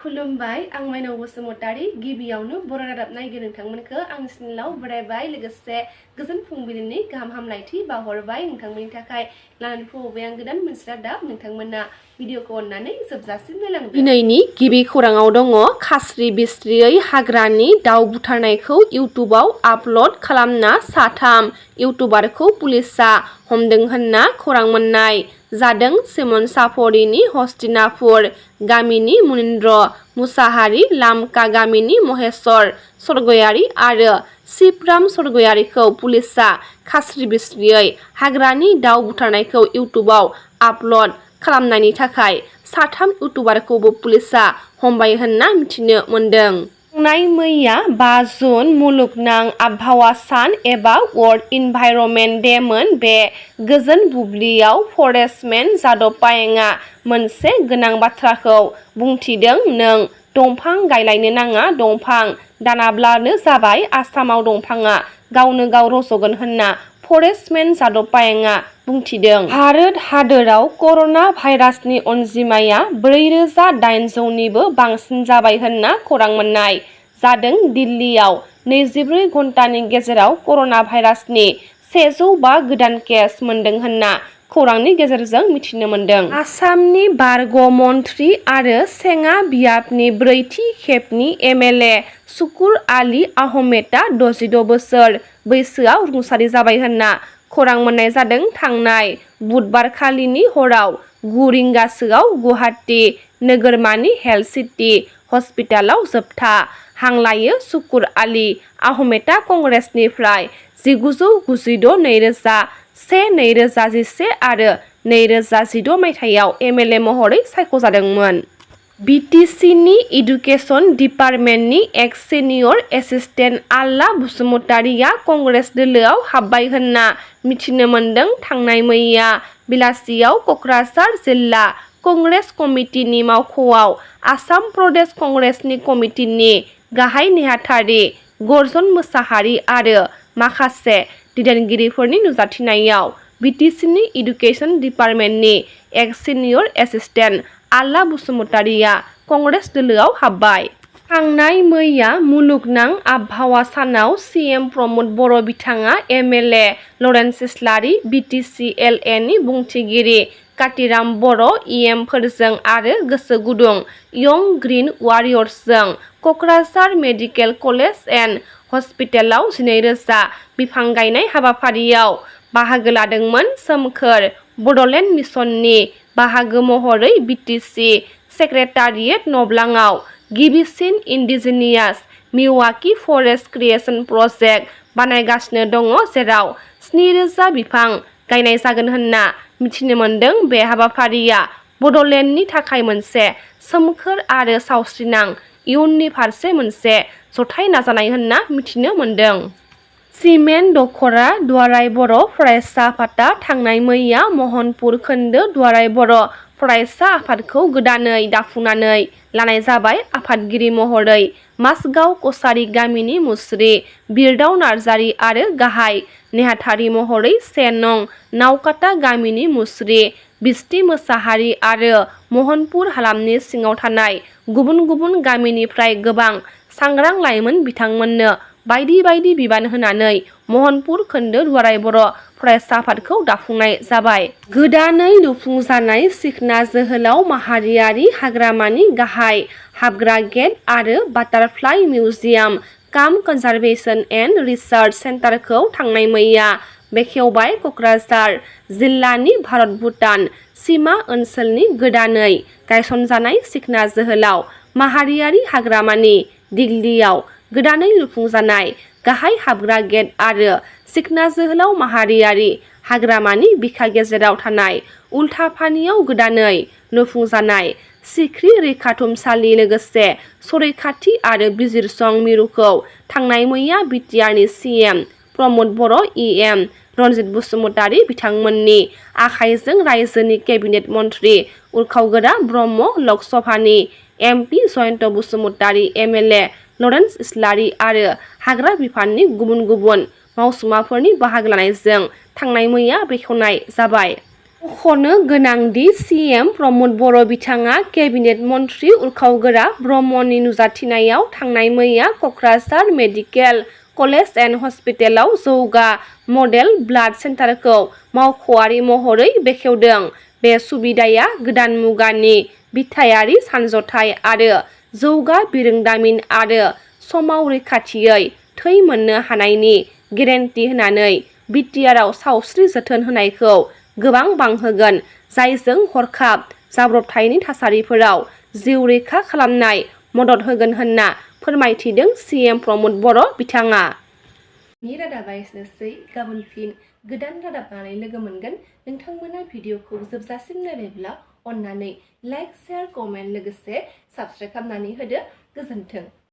खुलुमबाय आं SMainao Basumatari गिबियावनो बर' रादाब नायगिर नोंथांमोनखौ आंनि चेनेलाव बरायबाय लोगोसे गोजोन फुंबिलिनि गाहाम हामलायथि बावहरबाय नोंथांमोननि थाखाय लानानै फैबाय आं गोदान मोनसे रादाब नोंथांमोना भिडिअखौ अननानै जोबजासिम नायलांदो। दिनैनि गिबि खौराङाव दङ खास्रि बिस्रियै हाग्रानि दाउ बुथारनायखौ इउटुबाव आपल'ड खालामना साथाम इउटुबारखौ पुलिसआ हमदों होनना खौरां मोननाय जादों। सिमनसाफुरिनि हस्तिनापुर गामिनि मुनिन्द्र मुसाहारि, लामका गामिनि महेश्वर सरगयारि आरो शिवराम सरगयारिखौ पुलिसआ खास्रि बिस्रियै हाग्रानि दाउ बुथारनायखौ इउटुबाव आपल'ड खालामनायनि थाखाय साथाम इउटुबारखौबो पुलिसआ हमबाय होनना मिथिनो मोन्दों। थांनाय मैया 5 जुन मुलुगनां आबहावा सान एबा वर्ल्ड इनभाइरनमेन्ट डे मोन। बे गोजोन बुब्लियाव फरेस्टमेन जादब पायेंआ मोनसे गोनां बाथ्राखौ बुंथिदों। नों दंफां गायलायनो नाङा, दंफां दानाब्लानो जाबाय। आसामाव दंफाङा गावनो गाव रज'गोन होनना फरेस्टमेन जादब पायेंआ बुंथिदों। भारत हादोराव कर'ना भाइरासनि अनजिमाया 4,800निबो बांसिन जाबाय होनना खौरां मोननाय जादों। दिल्लीयाव 24 घन्टानि गेजेराव कर'ना भाइरासनि 105 गोदान केस मोनदों होनना खौरांनि गेजेरजों मिथिनो मोन्दों। आसामनि बारग' मन्थ्रि आरो सेङा बियाबनि ब्रैथि खेबनि MLA शुकुर आली आहमेदआ 66 बोसोर बैसोआव रुंसारि जाबाय होनना खौरां मोननाय जादों। थांनाय बुधबारखालिनि हराव 9 रिंगासोआव गुवाहाटी नोगोरमानि हेल्थ सिटी हस्पिटालाव जोबथा हां लायो। शुकुर आली आहमेदआ कंग्रेसनिफ्राय 1996-2001 आरो 2016 मायथाइयाव MLA महरै सायख'जादोंमोन। BTCनि इडुकेसन डिपार्टमेन्टनि एक्स सिनियर एसिस्टेन्ट आल्ला बसुमतारीआ कंग्रेस दोलोआव हाबबाय होनना मिथिनो मोन्दों। थांनाय मैया बेलासियाव कक्राझार जिल्ला कंग्रेस कमिटिनि मावख'आव आसाम प्रदेश कंग्रेसनि कमिटिनि गाहाय नेहाथारि गर्जन मोसाहारि आरो माखासे दैदेनगिरिफोरनि नुजाथिनायाव BTCनि इडुकेसन डिपार्टमेन्टनि एक्स सिनियर एसिस्टेन्ट आल्ला बसुमतारीआ कंग्रेस दोलोआव हाबबाय। थांनाय मैया मुलुगनां आबहावा सानाव CM प्रमद बर' बिथाङा MLA लरेन्स इस्लारि, BTC LAनि बुंथिगिरि कातिराम बर' EM फोरजों आरो गोसो गुदुं यंग ग्रीन वारियर्सजों कक्राझार मेडिकेल कलेज एन्ड हस्पिटालाव 12,000 बिफां गायनाय हाबाफारियाव बाहागो लादोंमोन। सोमखोर बड'लेण्ड मिशननि बाहागो महरै BTC सेक्रेटारियेट नबलाङाव गिबिसिन indigenous Miyawaki forest creation project बानायगासिनो दङ, जेराव 7,000 बिफां गायनाय जागोन होनना मिथिनो मोन्दों। बे हाबाफारिया बड'लेण्डनि थाखाय मोनसे सोमखोर आरो सावस्रिनां इयुननि फारसे मोनसे जथाय नाजानाय होनना मिथिनो मोन्दों। सिमेन्ट दख'रा दुआराय बर' फरायसा आफादआ थांनाय मैया महनपुर खोन्दो दुआराय बर' फरायसा आफादखौ गोदानै दाफुंनानै लानाय जाबाय। आफादगिरि महरै माजगाव कछारी गामिनि मुस्रि बिरदाव नार्जारी आरो गाहाय नेहाथारि महरै 1 नं नावकाटा गामिनि मुस्रि बिस्ति मोसाहारि आरो महनपुर हालामनि सिङाव थानाय गुबुन गुबुन गामिनिफ्राय गोबां सांग्रां लाइमोन बिथांमोननो बायदि बायदि बिबान होनानै महनपुर खोन्दो दुआराय बर' फरायसा आफादखौ दाफुंनाय जाबाय। गोदानै लुफुंजानाय सिखना जोहोलाव माहारियारि हाग्रामानि गाहाय हाबग्रा गेट आरो बाटारफ्लाइ मिउजियाम काम कनजारभेशन एन्ड रिसार्च सेन्टारखौ थांनाय मैया बेखेवबाय। कक्राझार जिल्लानि भारत-भुटान सिमा ओनसोलनि गोदानै गायसनजानाय सिखना जोहोलाव माहारियारि हाग्रामानि दिग्लियाव गोदानै लुफुंजानाय गाहाय हाबग्रा गेट आरो सिखना जोहोलाव माहारियारि हाग्रामानि बिखा गेजेराव थानाय उल्थापानियाव गोदानै लुफुंजानाय सिख्रि रैखाथुमसालि लोगोसे संरैखाथि आरो बिजिरसं मिरुखौ थांनाय मैया बिटिआरनि CM प्रमद बर' EM रनजित बसुमतारी बिथांमोननि आखाइजों रायजोनि केबिनेट मन्थ्रि उरखावगोरा ब्रह्म, लक सभानि MP Jayanta Basumatary, MLA Lawrence Islary आरो हाग्रा बिफाननि गुबुन गुबुन मावसुमाफोरनि बाहागो लानायजों थांनाय मैया बेखेवनाय जाबाय। मख'नो गोनांदि सीएम प्रमद बर' बिथाङा केबिनेट मन्त्रि उरखावगोरा ब्रह्मनि नुजाथिनायाव थांनाय मैया क'क्राझार मेडिकेल कलेज एन्ड हस्पिटालाव जौगा मडेल ब्लाड सेन्टारखौ मावख'आरि महरै बेखेवदों। बे सुबिदाया गोदान मुगानि बिथायारि सानज'थाय आरो जौगा बिरोंदामिन आरो समाव रैखाथियै थै मोननो हानायनि गेरेन्टि होनानै बिटिआरआव सावस्रि जोथोन होनायखौ गोबां बांहोगोन, जायजों हरखाब जाब्रबथायनि थासारिफोराव जिउ रैखा खालामनाय मदद होगोन होनना फोरमायथिदों सीएम प्रमद बर' बिथाङा। नि रादाबा एसेनोसै। गाबोन फिन गोदान रादाब लानानै लोगो मोनगोन। नोंथांमोना भिडिअखौ जोबजासिम नायबायब्ला अन्नानै लाइक, शेयार, कमेन्ट लोगोसे साबस्क्राइब खालामनानै होदो। गोजोन्थों।